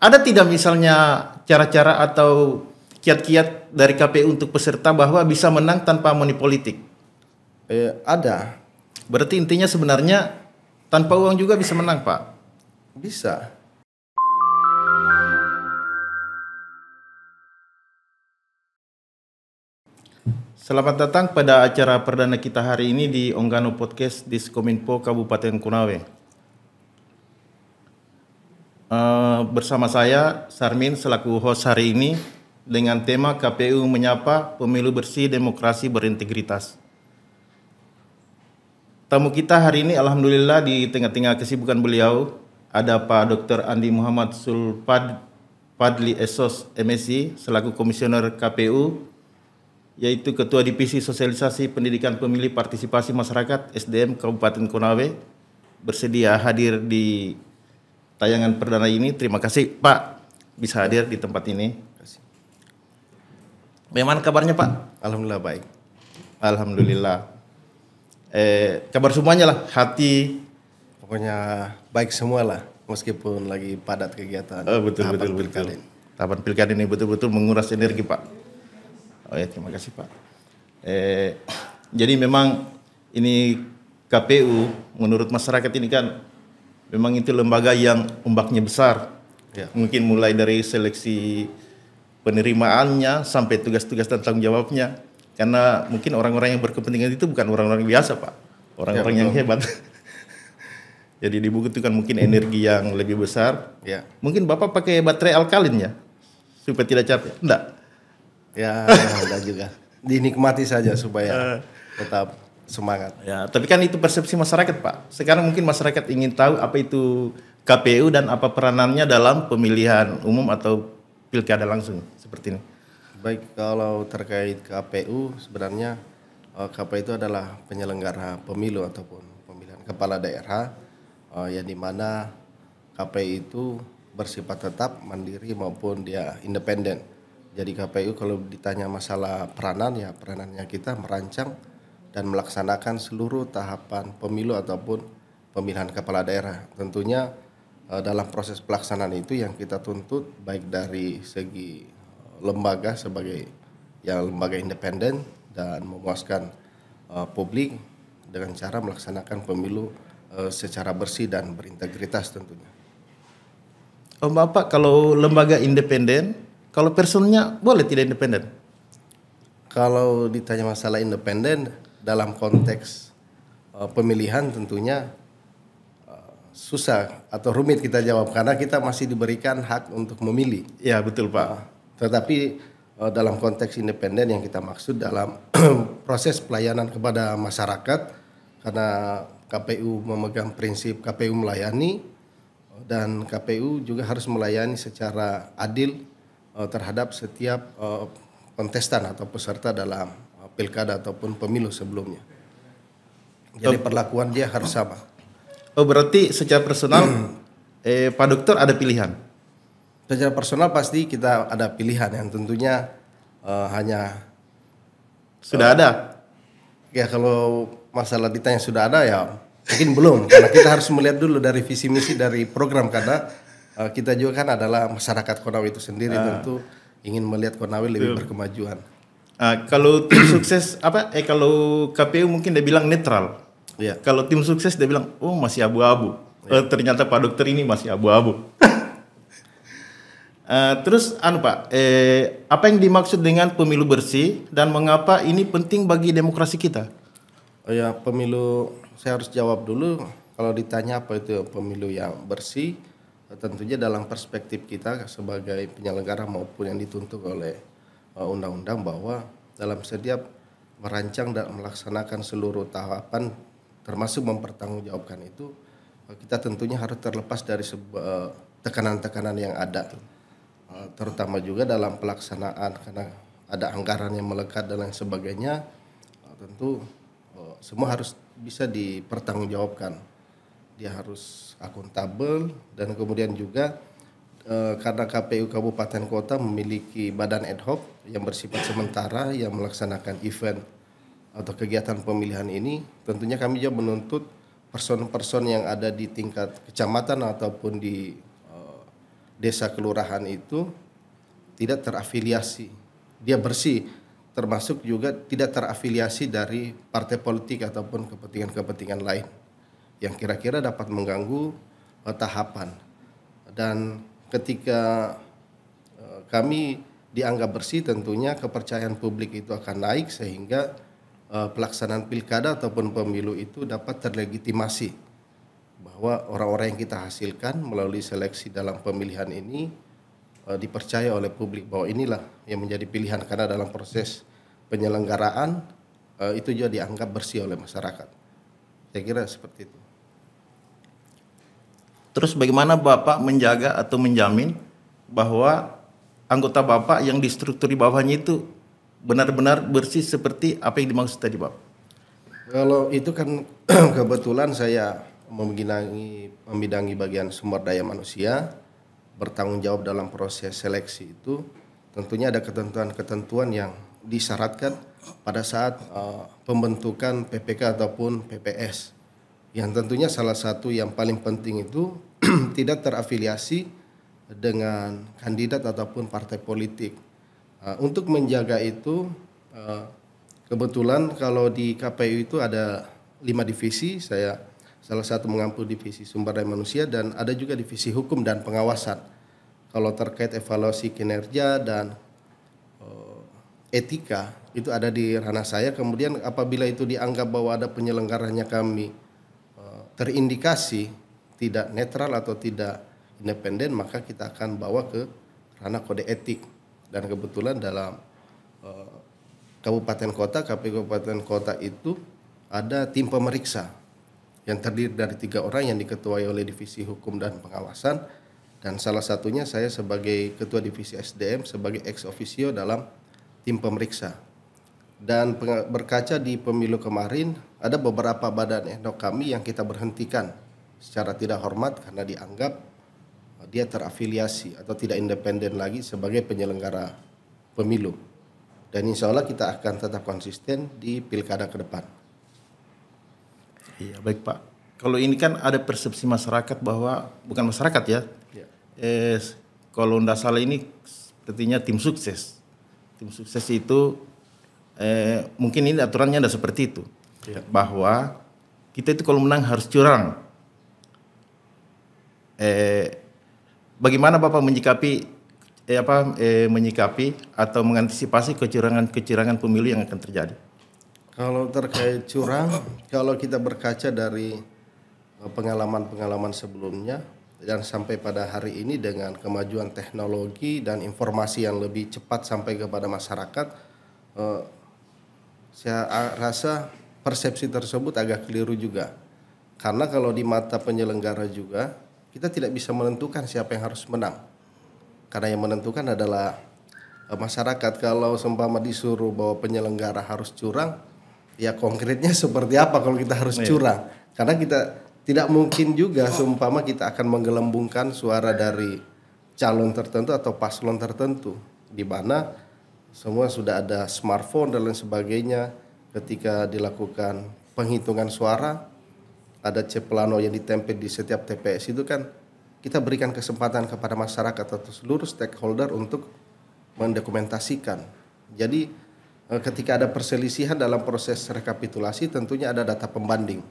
ada tidak misalnya cara-cara atau kiat-kiat dari KPU untuk peserta bahwa bisa menang tanpa money politik? Ada. Berarti intinya sebenarnya tanpa uang juga bisa menang, Pak? Bisa. Selamat datang pada acara perdana kita hari ini di Onggano Podcast Diskominfo Kabupaten Konawe. Bersama saya, Sarmin, selaku host hari ini dengan tema KPU menyapa pemilu bersih demokrasi berintegritas. Tamu kita hari ini alhamdulillah di tengah-tengah kesibukan beliau ada Pak Dr. Andi Muhammad Sulpadli Esos MSc selaku Komisioner KPU, yaitu Ketua Divisi Sosialisasi Pendidikan Pemilih Partisipasi Masyarakat SDM Kabupaten Konawe, bersedia hadir di tayangan perdana ini. Terima kasih Pak bisa hadir di tempat ini. Bagaimana kabarnya Pak? Alhamdulillah baik. Alhamdulillah. Kabar semuanya lah, hati. Pokoknya baik semua lah, meskipun lagi padat kegiatan. Betul. Tahapan pilkada ini betul-betul menguras energi Pak. Oh ya, terima kasih Pak. Jadi memang ini KPU menurut masyarakat ini kan memang itu lembaga yang ombaknya besar. Ya. Mungkin mulai dari seleksi penerimaannya sampai tugas-tugas dan tanggung jawabnya. Karena mungkin orang-orang yang berkepentingan itu bukan orang-orang biasa Pak. Orang-orang yang hebat. Jadi dibutuhkan mungkin energi yang lebih besar. Ya. Mungkin Bapak pakai baterai alkalin ya? Supaya tidak capek? Enggak? Ya, enggak juga. Dinikmati saja supaya tetap semangat. Ya, tapi kan itu persepsi masyarakat, Pak. Sekarang mungkin masyarakat ingin tahu apa itu KPU dan apa peranannya dalam pemilihan umum atau pilkada langsung seperti ini. Baik, kalau terkait KPU sebenarnya KPU itu adalah penyelenggara pemilu ataupun pemilihan kepala daerah yang dimana KPU itu bersifat tetap, mandiri maupun dia independen. Jadi KPU kalau ditanya masalah peranan, ya peranannya kita merancang dan melaksanakan seluruh tahapan pemilu ataupun pemilihan kepala daerah. Tentunya dalam proses pelaksanaan itu yang kita tuntut baik dari segi lembaga sebagai lembaga independen dan memuaskan publik dengan cara melaksanakan pemilu secara bersih dan berintegritas tentunya. Bapak kalau lembaga independen, kalau personnya boleh tidak independen? Kalau ditanya masalah independen dalam konteks pemilihan tentunya susah atau rumit kita jawab karena kita masih diberikan hak untuk memilih. Ya betul Pak. Tetapi dalam konteks independen yang kita maksud dalam proses pelayanan kepada masyarakat, karena KPU memegang prinsip KPU melayani dan KPU juga harus melayani secara adil terhadap setiap kontestan atau peserta dalam pilkada ataupun pemilu sebelumnya. Jadi perlakuan dia harus sama. Oh berarti secara personal Pak Dokter ada pilihan? Secara personal pasti kita ada pilihan yang tentunya hanya sudah ada. Ya kalau masalah ditanya sudah ada ya mungkin belum karena kita harus melihat dulu dari visi misi dari program karena kita juga kan adalah masyarakat Konawe itu sendiri tentu ingin melihat Konawe lebih berkemajuan. Kalau tim sukses kalau KPU mungkin dia bilang netral. Ya. Kalau tim sukses dia bilang oh masih abu-abu. Ternyata Pak Dokter ini masih abu-abu. Terus Pak, apa yang dimaksud dengan pemilu bersih dan mengapa ini penting bagi demokrasi kita? Oh ya, pemilu saya harus jawab dulu. Kalau ditanya apa itu pemilu yang bersih, tentunya dalam perspektif kita sebagai penyelenggara maupun yang dituntut oleh undang-undang bahwa dalam setiap merancang dan melaksanakan seluruh tahapan termasuk mempertanggungjawabkan itu kita tentunya harus terlepas dari tekanan-tekanan yang ada, terutama juga dalam pelaksanaan karena ada anggaran yang melekat dan lain sebagainya. Tentu semua harus bisa dipertanggungjawabkan. Dia harus akuntabel dan kemudian juga karena KPU Kabupaten Kota memiliki badan ad hoc yang bersifat sementara yang melaksanakan event atau kegiatan pemilihan ini, tentunya kami juga menuntut person-person yang ada di tingkat kecamatan ataupun di desa kelurahan itu tidak terafiliasi. Dia bersih, termasuk juga tidak terafiliasi dari partai politik ataupun kepentingan-kepentingan lain yang kira-kira dapat mengganggu tahapan. Dan ketika kami dianggap bersih, tentunya kepercayaan publik itu akan naik sehingga pelaksanaan pilkada ataupun pemilu itu dapat terlegitimasi bahwa orang-orang yang kita hasilkan melalui seleksi dalam pemilihan ini dipercaya oleh publik bahwa inilah yang menjadi pilihan, karena dalam proses penyelenggaraan itu juga dianggap bersih oleh masyarakat. Saya kira seperti itu. Terus bagaimana Bapak menjaga atau menjamin bahwa anggota Bapak yang di struktur di bawahnya itu benar-benar bersih seperti apa yang dimaksud tadi Bapak? Kalau itu kan kebetulan saya membidangi bagian sumber daya manusia, bertanggung jawab dalam proses seleksi itu. Tentunya ada ketentuan-ketentuan yang disyaratkan pada saat pembentukan PPK ataupun PPS. Yang tentunya salah satu yang paling penting itu tidak terafiliasi dengan kandidat ataupun partai politik. Untuk menjaga itu, kebetulan kalau di KPU itu ada 5 divisi, saya salah satu mengampu divisi sumber daya manusia dan ada juga divisi hukum dan pengawasan. Kalau terkait evaluasi kinerja dan etika itu ada di ranah saya. Kemudian apabila itu dianggap bahwa ada penyelenggaranya kami terindikasi tidak netral atau tidak independen, maka kita akan bawa ke ranah kode etik. Dan kebetulan dalam kabupaten kota, KPU kabupaten kota itu ada tim pemeriksa yang terdiri dari 3 orang yang diketuai oleh divisi hukum dan pengawasan, dan salah satunya saya sebagai ketua divisi SDM sebagai ex officio dalam tim pemeriksa. Dan berkaca di pemilu kemarin, ada beberapa badan ad hoc kami yang kita berhentikan secara tidak hormat karena dianggap dia terafiliasi atau tidak independen lagi sebagai penyelenggara pemilu. Dan insya Allah kita akan tetap konsisten di pilkada ke depan. Iya, baik Pak. Kalau ini kan ada persepsi masyarakat bahwa, bukan masyarakat ya, kalau tidak salah ini sepertinya tim sukses. Tim sukses itu mungkin ini aturannya ada seperti itu, bahwa kita itu kalau menang harus curang. Bagaimana Bapak menyikapi atau mengantisipasi kecurangan pemilu yang akan terjadi? Kalau terkait curang, kalau kita berkaca dari pengalaman-pengalaman sebelumnya dan sampai pada hari ini dengan kemajuan teknologi dan informasi yang lebih cepat sampai kepada masyarakat, saya rasa persepsi tersebut agak keliru juga. Karena kalau di mata penyelenggara juga, kita tidak bisa menentukan siapa yang harus menang. Karena yang menentukan adalah masyarakat. Kalau seumpama disuruh bahwa penyelenggara harus curang, ya konkretnya seperti apa kalau kita harus curang? Karena kita tidak mungkin juga seumpama kita akan menggelembungkan suara dari calon tertentu atau paslon tertentu, di mana semua sudah ada smartphone dan lain sebagainya. Ketika dilakukan penghitungan suara, ada chip plano yang ditempel di setiap TPS, itu kan kita berikan kesempatan kepada masyarakat atau seluruh stakeholder untuk mendokumentasikan. Jadi ketika ada perselisihan dalam proses rekapitulasi, tentunya ada data pembanding.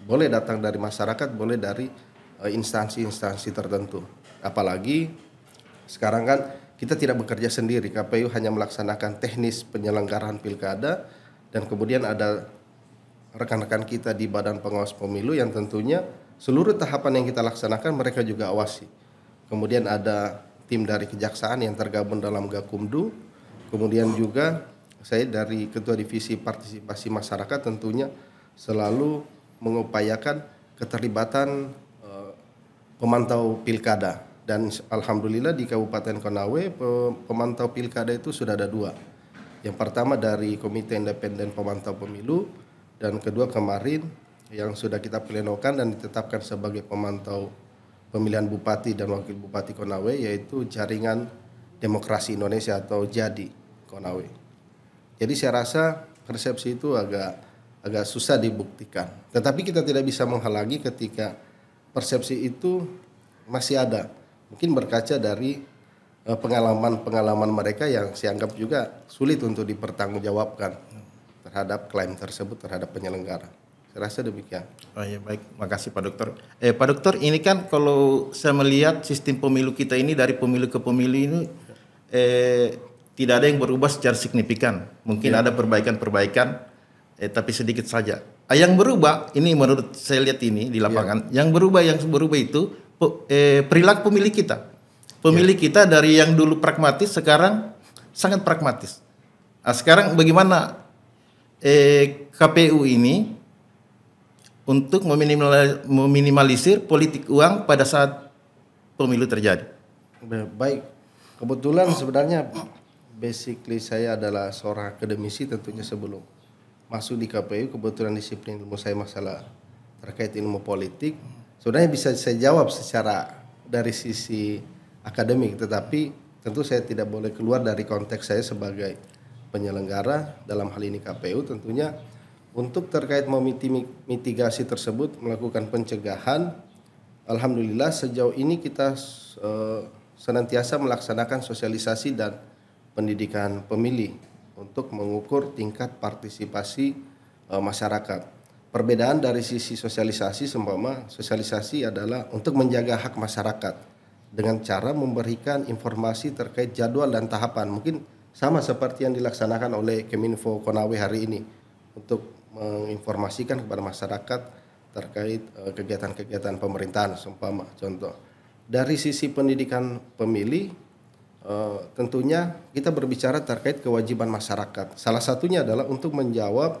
Boleh datang dari masyarakat, boleh dari instansi-instansi tertentu. Apalagi sekarang kan kita tidak bekerja sendiri, KPU hanya melaksanakan teknis penyelenggaraan pilkada, dan kemudian ada rekan-rekan kita di Badan Pengawas Pemilu yang tentunya seluruh tahapan yang kita laksanakan mereka juga awasi. Kemudian ada tim dari Kejaksaan yang tergabung dalam Gakumdu, kemudian juga saya dari Ketua Divisi Partisipasi Masyarakat tentunya selalu mengupayakan keterlibatan pemantau pilkada. Dan alhamdulillah di Kabupaten Konawe pemantau pilkada itu sudah ada 2. Yang pertama dari Komite Independen Pemantau Pemilu, dan kedua kemarin yang sudah kita plenokan dan ditetapkan sebagai pemantau pemilihan bupati dan wakil bupati Konawe, yaitu Jaringan Demokrasi Indonesia atau JADI Konawe. Jadi saya rasa persepsi itu agak susah dibuktikan. Tetapi kita tidak bisa menghalangi ketika persepsi itu masih ada. Mungkin berkaca dari pengalaman-pengalaman mereka yang saya anggap juga sulit untuk dipertanggungjawabkan terhadap klaim tersebut terhadap penyelenggara. Saya rasa demikian. Oh ya, baik, makasih Pak Dokter. Pak Dokter, ini kan kalau saya melihat sistem pemilu kita ini dari pemilu ke pemilu ini tidak ada yang berubah secara signifikan. Mungkin ada perbaikan-perbaikan, tapi sedikit saja. Yang berubah ini menurut saya lihat ini di lapangan, yang berubah itu perilaku pemilih kita. Pemilih kita dari yang dulu pragmatis sekarang sangat pragmatis. Nah, sekarang bagaimana KPU ini untuk meminimalisir politik uang pada saat pemilu terjadi? Baik, kebetulan sebenarnya basically saya adalah seorang akademisi, tentunya sebelum masuk di KPU kebetulan disiplin ilmu saya masalah terkait ilmu politik. Sebenarnya bisa saya jawab secara dari sisi akademik, tetapi tentu saya tidak boleh keluar dari konteks saya sebagai penyelenggara, dalam hal ini KPU. Tentunya untuk terkait mitigasi tersebut, melakukan pencegahan, alhamdulillah sejauh ini kita senantiasa melaksanakan sosialisasi dan pendidikan pemilih untuk mengukur tingkat partisipasi masyarakat. Perbedaan dari sisi sosialisasi, seumpama sosialisasi adalah untuk menjaga hak masyarakat dengan cara memberikan informasi terkait jadwal dan tahapan. Mungkin sama seperti yang dilaksanakan oleh Keminfo Konawe hari ini untuk menginformasikan kepada masyarakat terkait kegiatan-kegiatan pemerintahan, seumpama contoh. Dari sisi pendidikan pemilih, tentunya kita berbicara terkait kewajiban masyarakat. Salah satunya adalah untuk menjawab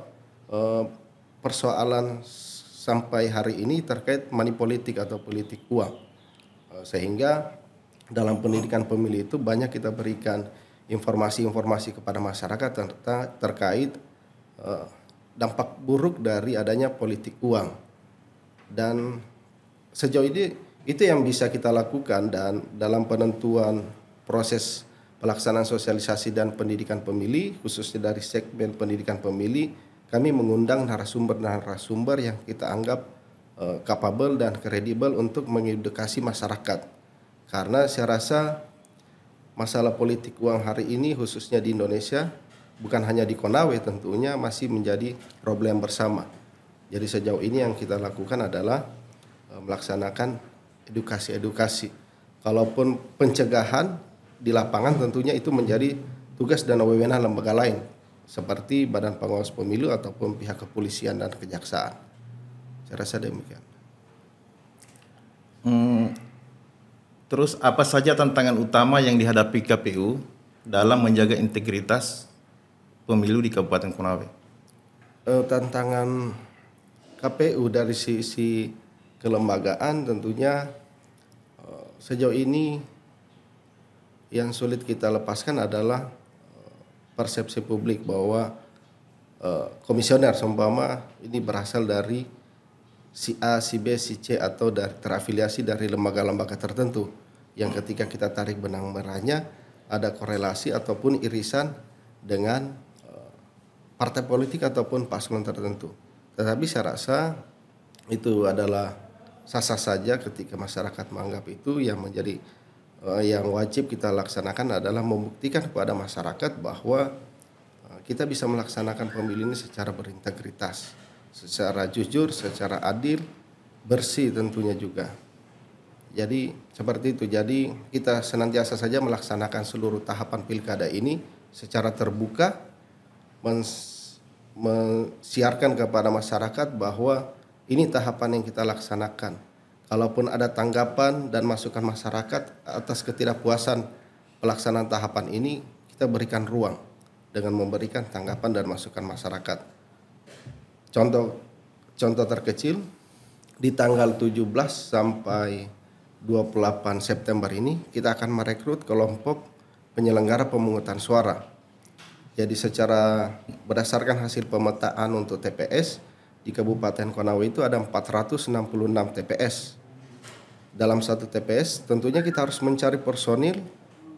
persoalan sampai hari ini terkait money politik atau politik uang. Sehingga dalam pendidikan pemilih itu banyak kita berikan informasi-informasi kepada masyarakat terkait dampak buruk dari adanya politik uang. Dan sejauh ini itu yang bisa kita lakukan, dan dalam penentuan proses pelaksanaan sosialisasi dan pendidikan pemilih, khususnya dari segmen pendidikan pemilih, kami mengundang narasumber yang kita anggap capable dan kredibel untuk mengedukasi masyarakat. Karena saya rasa masalah politik uang hari ini khususnya di Indonesia, bukan hanya di Konawe tentunya, masih menjadi problem bersama. Jadi sejauh ini yang kita lakukan adalah melaksanakan edukasi. Kalaupun pencegahan di lapangan tentunya itu menjadi tugas dan wewenang lembaga lain seperti Badan Pengawas Pemilu ataupun pihak kepolisian dan kejaksaan. Saya rasa demikian. Terus apa saja tantangan utama yang dihadapi KPU dalam menjaga integritas pemilu di Kabupaten Konawe? Tantangan KPU dari sisi kelembagaan tentunya sejauh ini yang sulit kita lepaskan adalah persepsi publik bahwa komisioner seumpama ini berasal dari si A, si B, si C atau terafiliasi dari lembaga-lembaga tertentu yang ketika kita tarik benang merahnya ada korelasi ataupun irisan dengan partai politik ataupun paslon tertentu. Tetapi saya rasa itu adalah sah-sah saja ketika masyarakat menganggap itu. Yang menjadi yang wajib kita laksanakan adalah membuktikan kepada masyarakat bahwa kita bisa melaksanakan pemilu ini secara berintegritas, secara jujur, secara adil, bersih tentunya juga. Jadi seperti itu. Jadi kita senantiasa saja melaksanakan seluruh tahapan pilkada ini secara terbuka, mensiarkan kepada masyarakat bahwa ini tahapan yang kita laksanakan. Kalaupun ada tanggapan dan masukan masyarakat atas ketidakpuasan pelaksanaan tahapan ini, kita berikan ruang dengan memberikan tanggapan dan masukan masyarakat. Contoh terkecil, di tanggal 17 sampai 28 September ini kita akan merekrut kelompok penyelenggara pemungutan suara. Jadi berdasarkan hasil pemetaan untuk TPS di Kabupaten Konawe itu ada 466 TPS. Dalam satu TPS tentunya kita harus mencari personil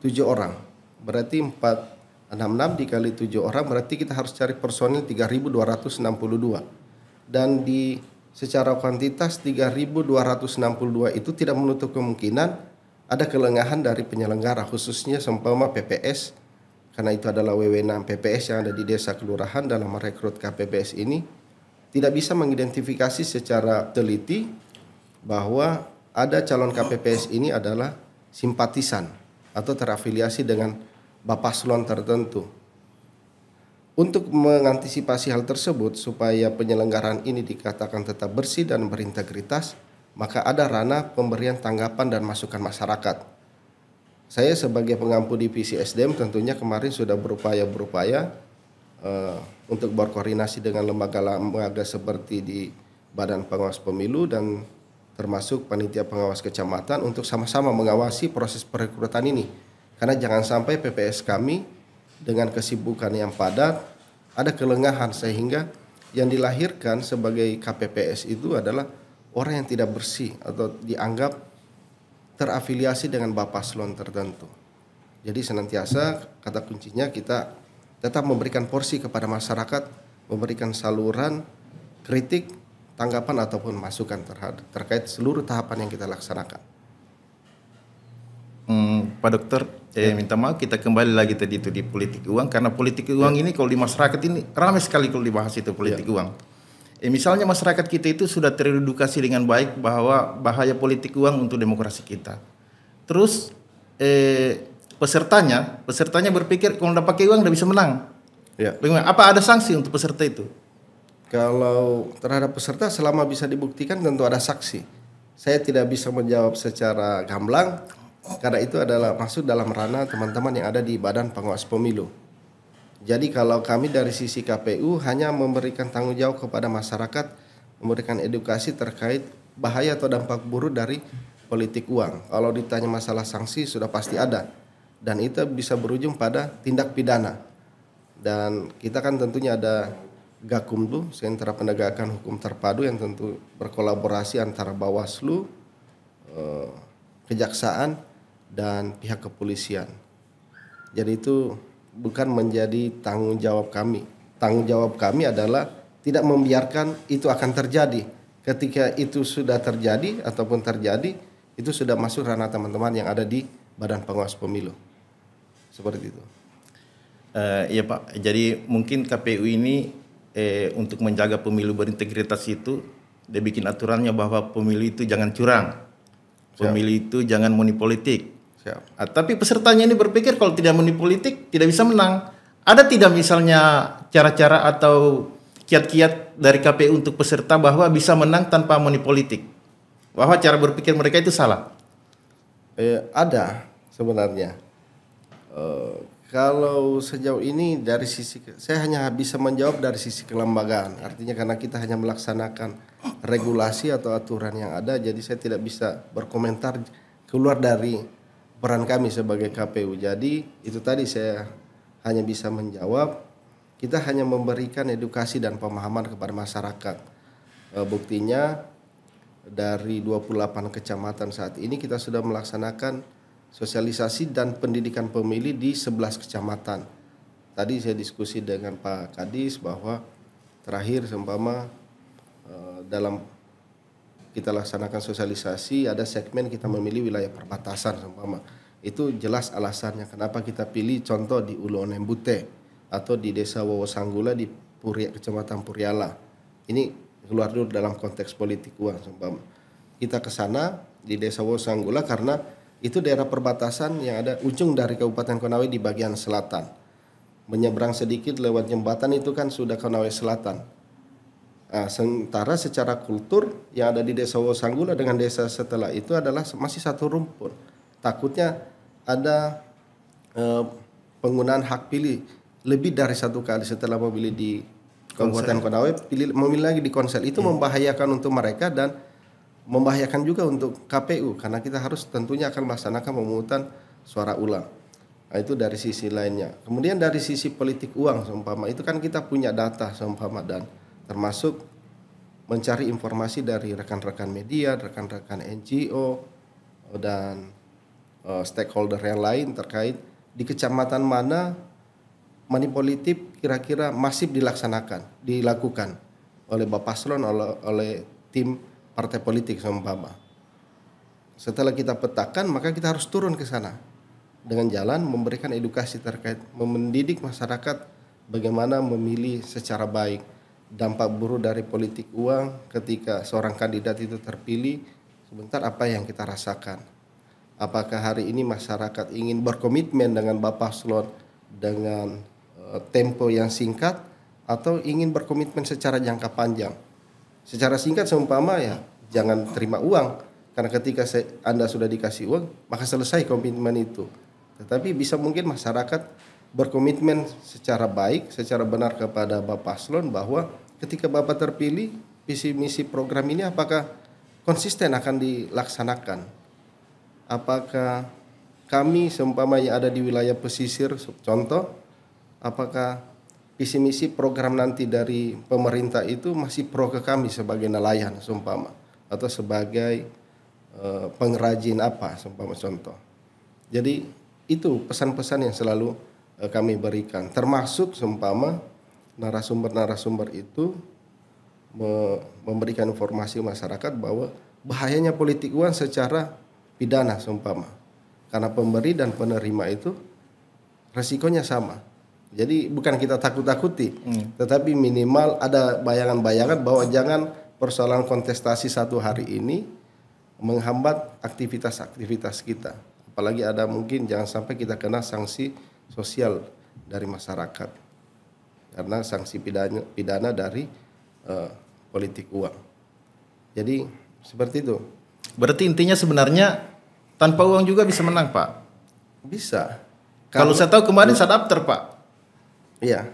7 orang. Berarti 466 dikali 7 orang berarti kita harus cari personil 3.262. Dan secara kuantitas 3.262 itu tidak menutup kemungkinan ada kelengahan dari penyelenggara khususnya seumpama PPS, karena itu adalah wewenang PPS yang ada di desa kelurahan dalam merekrut KPPS ini tidak bisa mengidentifikasi secara teliti bahwa ada calon KPPS ini adalah simpatisan atau terafiliasi dengan Bapaslon tertentu. Untuk mengantisipasi hal tersebut supaya penyelenggaraan ini dikatakan tetap bersih dan berintegritas, maka ada ranah pemberian tanggapan dan masukan masyarakat. Saya sebagai pengampu divisi SDM tentunya kemarin sudah berupaya untuk berkoordinasi dengan lembaga-lembaga seperti di Badan Pengawas Pemilu dan termasuk panitia pengawas kecamatan untuk sama-sama mengawasi proses perekrutan ini. Karena jangan sampai PPS kami dengan kesibukan yang padat ada kelengahan sehingga yang dilahirkan sebagai KPPS itu adalah orang yang tidak bersih atau dianggap terafiliasi dengan Bapaslon tertentu. Jadi senantiasa kata kuncinya kita tetap memberikan porsi kepada masyarakat, memberikan saluran kritik, tanggapan ataupun masukan terkait seluruh tahapan yang kita laksanakan. Pak Dokter, minta maaf kita kembali lagi tadi itu di politik uang, karena politik uang ini kalau di masyarakat ini ramai sekali kalau dibahas itu politik uang. Misalnya masyarakat kita itu sudah teredukasi dengan baik bahwa bahaya politik uang untuk demokrasi kita. Terus pesertanya berpikir kalau udah pakai uang udah bisa menang. Ya. Bagaimana? Apa ada sanksi untuk peserta itu? Kalau terhadap peserta selama bisa dibuktikan tentu ada saksi. Saya tidak bisa menjawab secara gamblang karena itu adalah masuk dalam ranah teman-teman yang ada di Badan Pengawas Pemilu. Jadi kalau kami dari sisi KPU hanya memberikan tanggung jawab kepada masyarakat, memberikan edukasi terkait bahaya atau dampak buruk dari politik uang. Kalau ditanya masalah sanksi sudah pasti ada dan itu bisa berujung pada tindak pidana. Dan kita kan tentunya ada Gakumdu, Sentra Penegakan Hukum Terpadu yang tentu berkolaborasi antara Bawaslu, Kejaksaan dan pihak kepolisian. Jadi itu bukan menjadi tanggung jawab kami. Tanggung jawab kami adalah tidak membiarkan itu akan terjadi. Ketika itu sudah terjadi ataupun terjadi, itu sudah masuk ranah teman-teman yang ada di Badan Pengawas Pemilu. Seperti itu. Iya Pak, jadi mungkin KPU ini untuk menjaga pemilu berintegritas itu dia bikin aturannya bahwa pemilu itu jangan curang. Pemilu itu jangan money politik. Tapi pesertanya ini berpikir kalau tidak money politik tidak bisa menang. Ada tidak misalnya cara-cara atau kiat-kiat dari KPU untuk peserta bahwa bisa menang tanpa money politik? Bahwa cara berpikir mereka itu salah? Ada sebenarnya. Kalau sejauh ini dari sisi saya hanya bisa menjawab dari sisi kelembagaan. Artinya karena kita hanya melaksanakan regulasi atau aturan yang ada, jadi saya tidak bisa berkomentar keluar dari peran kami sebagai KPU. Jadi itu tadi saya hanya bisa menjawab, kita hanya memberikan edukasi dan pemahaman kepada masyarakat. Buktinya dari 28 kecamatan saat ini kita sudah melaksanakan sosialisasi dan pendidikan pemilih di 11 kecamatan. Tadi saya diskusi dengan Pak Kadis bahwa terakhir seumpama dalam kita laksanakan sosialisasi ada segmen kita memilih wilayah perbatasan seumpama. Itu jelas alasannya kenapa kita pilih contoh di Ulu Onembute atau di Desa Wowosanggula di Kecamatan Puriala. Ini keluar dulu dalam konteks politik uang seumpama. Kita ke sana di Desa Wowosanggula karena itu daerah perbatasan yang ada ujung dari Kabupaten Konawe di bagian selatan. Menyeberang sedikit lewat jembatan itu kan sudah Konawe Selatan. Sementara secara kultur yang ada di Desa Wowosanggula dengan desa setelah itu adalah masih satu rumpun. Takutnya ada penggunaan hak pilih lebih dari satu kali setelah memilih di Kabupaten Konawe, memilih lagi di Konsel. Itu membahayakan untuk mereka dan membahayakan juga untuk KPU karena kita harus tentunya akan melaksanakan pemungutan suara ulang. Nah, itu dari sisi lainnya. Kemudian dari sisi politik uang seumpama itu kan kita punya data seumpama dan termasuk mencari informasi dari rekan-rekan media, rekan-rekan NGO dan stakeholder yang lain terkait di kecamatan mana money politik kira-kira masif dilakukan oleh Bapaslon oleh tim partai politik seumpama. setelah kita petakan, maka kita harus turun ke sana dengan jalan memberikan edukasi terkait mendidik masyarakat bagaimana memilih secara baik, dampak buruk dari politik uang ketika seorang kandidat itu terpilih, sebentar apa yang kita rasakan. Apakah hari ini masyarakat ingin berkomitmen dengan Bapak Paslon dengan tempo yang singkat atau ingin berkomitmen secara jangka panjang. Secara singkat seumpama ya jangan terima uang, karena ketika Anda sudah dikasih uang maka selesai komitmen itu. Tetapi bisa mungkin masyarakat berkomitmen secara baik, secara benar kepada Bapak Paslon bahwa ketika Bapak terpilih, visi misi program ini apakah konsisten akan dilaksanakan. Apakah kami seumpama yang ada di wilayah pesisir, contoh, apakah visi misi program nanti dari pemerintah itu masih pro ke kami sebagai nelayan seumpama atau sebagai pengrajin apa seumpama contoh. Jadi itu pesan-pesan yang selalu kami berikan, termasuk seumpama narasumber-narasumber itu memberikan informasi masyarakat bahwa bahayanya politik uang secara pidana seumpama, karena pemberi dan penerima itu resikonya sama. Jadi bukan kita takut-takuti, tetapi minimal ada bayangan-bayangan bahwa jangan persoalan kontestasi satu hari ini menghambat aktivitas-aktivitas kita. Apalagi ada mungkin jangan sampai kita kena sanksi sosial dari masyarakat karena sanksi pidana dari politik uang. Jadi seperti itu. Berarti intinya sebenarnya tanpa uang juga bisa menang, Pak? Bisa. Kalau saya tahu kemarin saya daftar, Pak. Iya.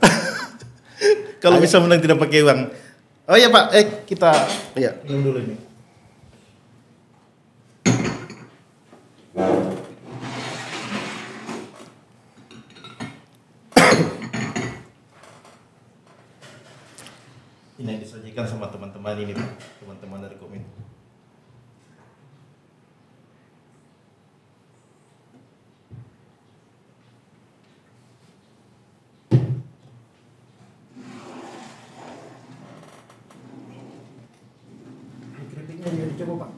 Kalau bisa menang tidak pakai uang. Oh iya Pak, kita minum dulu ini. Ini yang disajikan sama teman-teman ini Pak, teman-teman dari Komin. Coba Pak.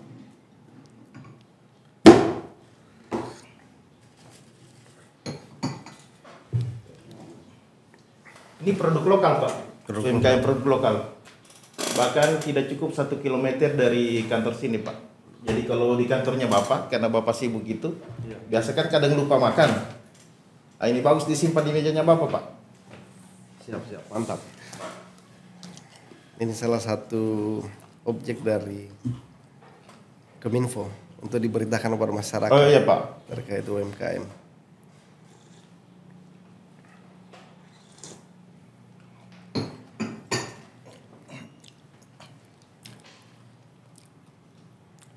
Ini produk lokal Pak, UMKM produk lokal. Bahkan tidak cukup 1 kilometer dari kantor sini Pak. Jadi kalau di kantornya Bapak, karena Bapak sibuk gitu, biasa kan kadang lupa makan. Nah, ini bagus disimpan di mejanya Bapak Pak. Siap, mantap. Ini salah satu objek dari Kominfo untuk diberitakan kepada masyarakat. Oh iya Pak. Terkait UMKM.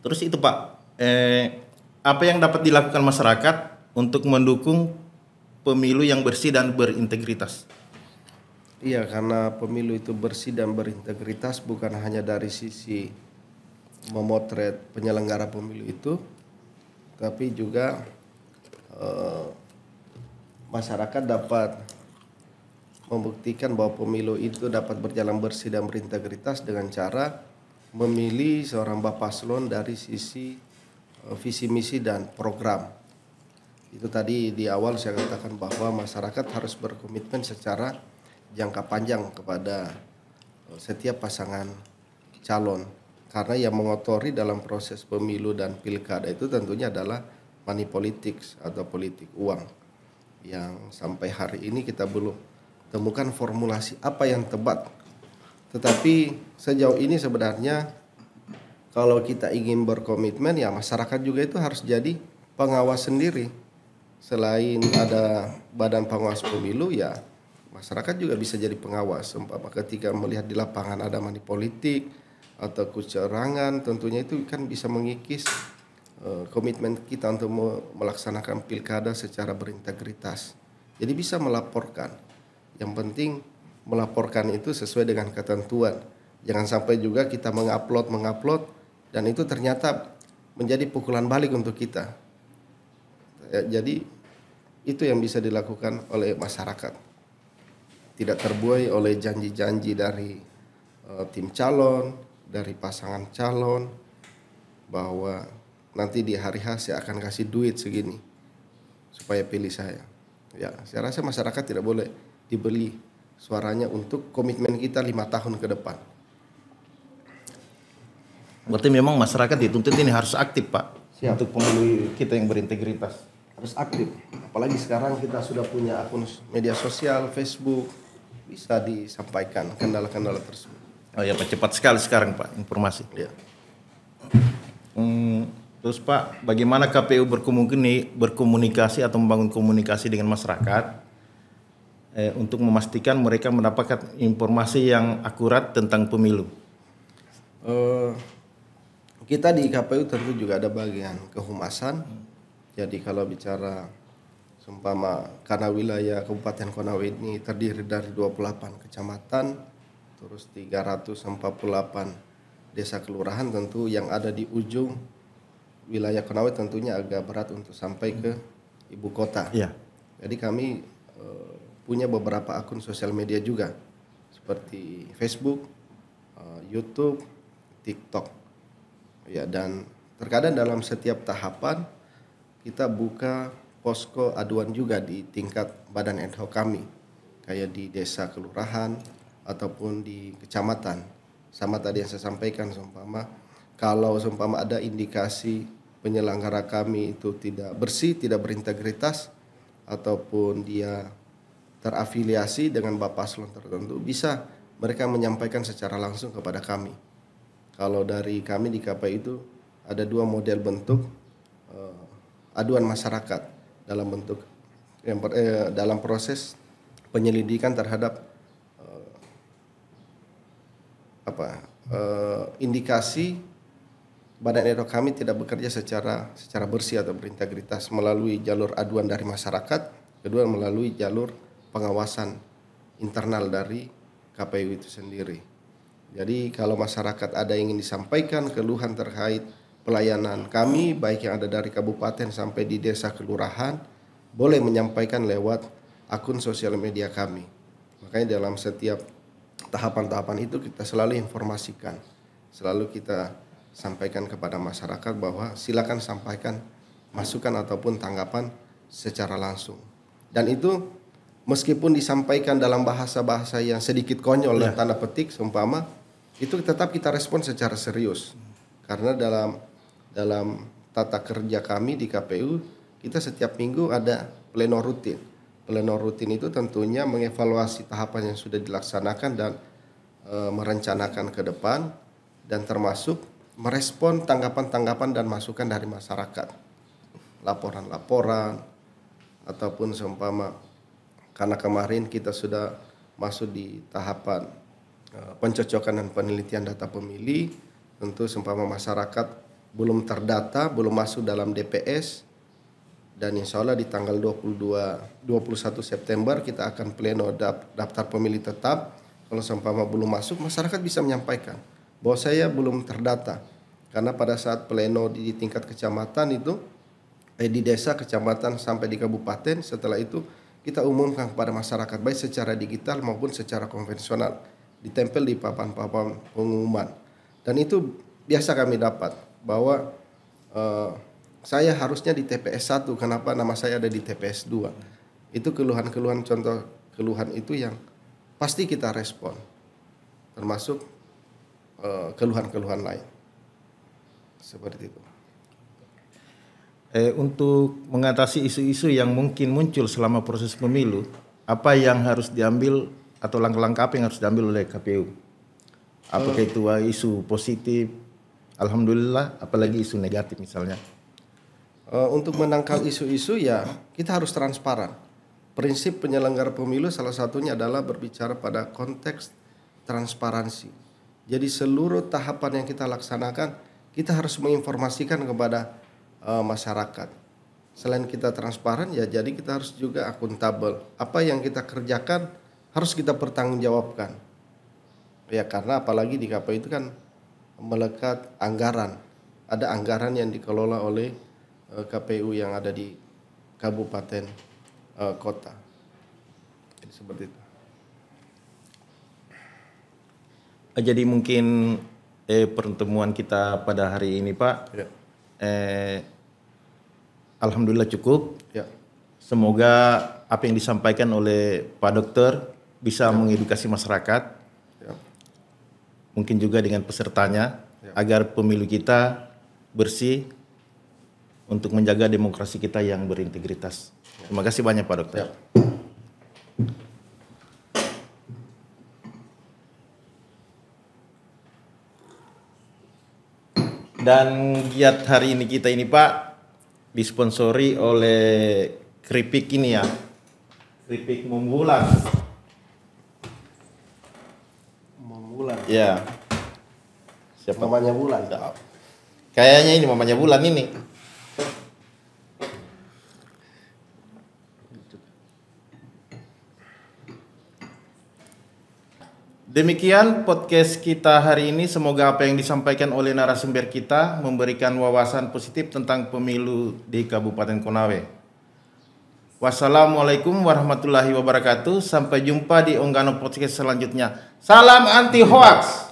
Terus itu Pak, apa yang dapat dilakukan masyarakat untuk mendukung pemilu yang bersih dan berintegritas? Iya, karena pemilu itu bersih dan berintegritas bukan hanya dari sisi memotret penyelenggara pemilu itu, tapi juga masyarakat dapat membuktikan bahwa pemilu itu dapat berjalan bersih dan berintegritas dengan cara memilih seorang Bapak Paslon dari sisi visi misi dan program. Itu tadi di awal saya katakan bahwa masyarakat harus berkomitmen secara jangka panjang kepada setiap pasangan calon, karena yang mengotori dalam proses pemilu dan pilkada itu tentunya adalah money politics atau politik uang, yang sampai hari ini kita belum temukan formulasi apa yang tepat. Tetapi sejauh ini sebenarnya kalau kita ingin berkomitmen, ya masyarakat juga itu harus jadi pengawas sendiri. Selain ada badan pengawas pemilu, ya masyarakat juga bisa jadi pengawas. Umpama ketika melihat di lapangan ada money politik atau kecurangan, tentunya itu kan bisa mengikis komitmen kita untuk melaksanakan pilkada secara berintegritas. Jadi bisa melaporkan. Yang penting melaporkan itu sesuai dengan ketentuan. Jangan sampai juga kita mengupload dan itu ternyata menjadi pukulan balik untuk kita. Jadi itu yang bisa dilakukan oleh masyarakat. Tidak terbuai oleh janji-janji dari tim calon, dari pasangan calon, bahwa nanti di hari H saya akan kasih duit segini supaya pilih saya. Ya, saya rasa masyarakat tidak boleh dibeli suaranya untuk komitmen kita 5 tahun ke depan. Berarti memang masyarakat dituntut ini harus aktif, Pak. Siap. Untuk pemilu kita yang berintegritas. Harus aktif. Apalagi sekarang kita sudah punya akun media sosial, Facebook, bisa disampaikan kendala-kendala tersebut. Oh ya Pak, cepat sekali sekarang Pak informasi. Ya. Terus Pak, bagaimana KPU berkomunikasi atau membangun komunikasi dengan masyarakat untuk memastikan mereka mendapatkan informasi yang akurat tentang pemilu? Kita di KPU tentu juga ada bagian kehumasan. Jadi kalau bicara seumpama karena wilayah Kabupaten Konawe ini terdiri dari 28 kecamatan, terus 348 desa kelurahan, tentu yang ada di ujung wilayah Konawe tentunya agak berat untuk sampai ke ibu kota. Iya. Jadi kami punya beberapa akun sosial media juga seperti Facebook, YouTube, TikTok. Ya, dan terkadang dalam setiap tahapan kita buka posko aduan juga di tingkat badan ad hoc kami, kayak di desa kelurahan ataupun di kecamatan. Sama tadi yang saya sampaikan, kalau ada indikasi penyelenggara kami itu tidak bersih, tidak berintegritas, ataupun dia terafiliasi dengan paslon tertentu, bisa mereka menyampaikan secara langsung kepada kami. Kalau dari kami di KPU itu ada 2 model bentuk aduan masyarakat dalam bentuk dalam proses penyelidikan terhadap indikasi badan ad hoc kami tidak bekerja secara bersih atau berintegritas melalui jalur aduan dari masyarakat, kedua melalui jalur pengawasan internal dari KPU itu sendiri. Jadi kalau masyarakat ada yang ingin disampaikan keluhan terkait pelayanan kami, baik yang ada dari kabupaten sampai di desa kelurahan, boleh menyampaikan lewat akun sosial media kami. Makanya dalam setiap tahapan-tahapan itu kita selalu informasikan, selalu kita sampaikan kepada masyarakat bahwa silakan sampaikan masukan ataupun tanggapan secara langsung. Dan itu meskipun disampaikan dalam bahasa-bahasa yang sedikit konyol dan tanda petik seumpama, itu tetap kita respon secara serius. Karena dalam tata kerja kami di KPU, kita setiap minggu ada pleno rutin. Pleno rutin itu tentunya mengevaluasi tahapan yang sudah dilaksanakan dan merencanakan ke depan, dan termasuk merespon tanggapan-tanggapan dan masukan dari masyarakat. Laporan-laporan ataupun seumpama karena kemarin kita sudah masuk di tahapan pencocokan dan penelitian data pemilih, tentu seumpama masyarakat belum terdata, belum masuk dalam DPS, dan insya Allah di tanggal 21 September kita akan pleno daftar pemilih tetap. Kalau seumpama belum masuk, masyarakat bisa menyampaikan bahwa saya belum terdata, karena pada saat pleno di tingkat kecamatan itu di desa, kecamatan sampai di kabupaten, setelah itu kita umumkan kepada masyarakat baik secara digital maupun secara konvensional, ditempel di papan-papan pengumuman. Dan itu biasa kami dapat bahwa saya harusnya di TPS 1, kenapa nama saya ada di TPS 2. Itu keluhan-keluhan, contoh keluhan itu yang pasti kita respon, termasuk keluhan-keluhan lain. Seperti itu. Untuk mengatasi isu-isu yang mungkin muncul selama proses pemilu, apa yang harus diambil atau langkah-langkah apa yang harus diambil oleh KPU? Apakah itu isu positif, alhamdulillah, apalagi isu negatif misalnya? Untuk menangkal isu-isu ya kita harus transparan. Prinsip penyelenggara pemilu salah satunya adalah berbicara pada konteks transparansi. Jadi seluruh tahapan yang kita laksanakan kita harus menginformasikan kepada masyarakat. Selain kita transparan ya jadi kita harus juga akuntabel. Apa yang kita kerjakan harus kita pertanggungjawabkan. Ya karena apalagi di KPU itu kan melekat anggaran. Ada anggaran yang dikelola oleh KPU yang ada di kabupaten kota. Jadi seperti itu. Jadi mungkin pertemuan kita pada hari ini Pak, alhamdulillah cukup. Ya. Semoga apa yang disampaikan oleh Pak Dokter bisa mengedukasi masyarakat, mungkin juga dengan pesertanya, agar pemilu kita bersih untuk menjaga demokrasi kita yang berintegritas. Terima kasih banyak Pak Dokter. Dan giat hari ini kita ini Pak disponsori oleh keripik ini ya, keripik Mombulan. Bulan. Ya. Siapa? Mamanya Bulan. Kayaknya ini mamanya Bulan ini. Demikian podcast kita hari ini. Semoga apa yang disampaikan oleh narasumber kita memberikan wawasan positif tentang pemilu di Kabupaten Konawe. Wassalamualaikum warahmatullahi wabarakatuh. Sampai jumpa di Onggano Podcast selanjutnya. Salam anti hoax.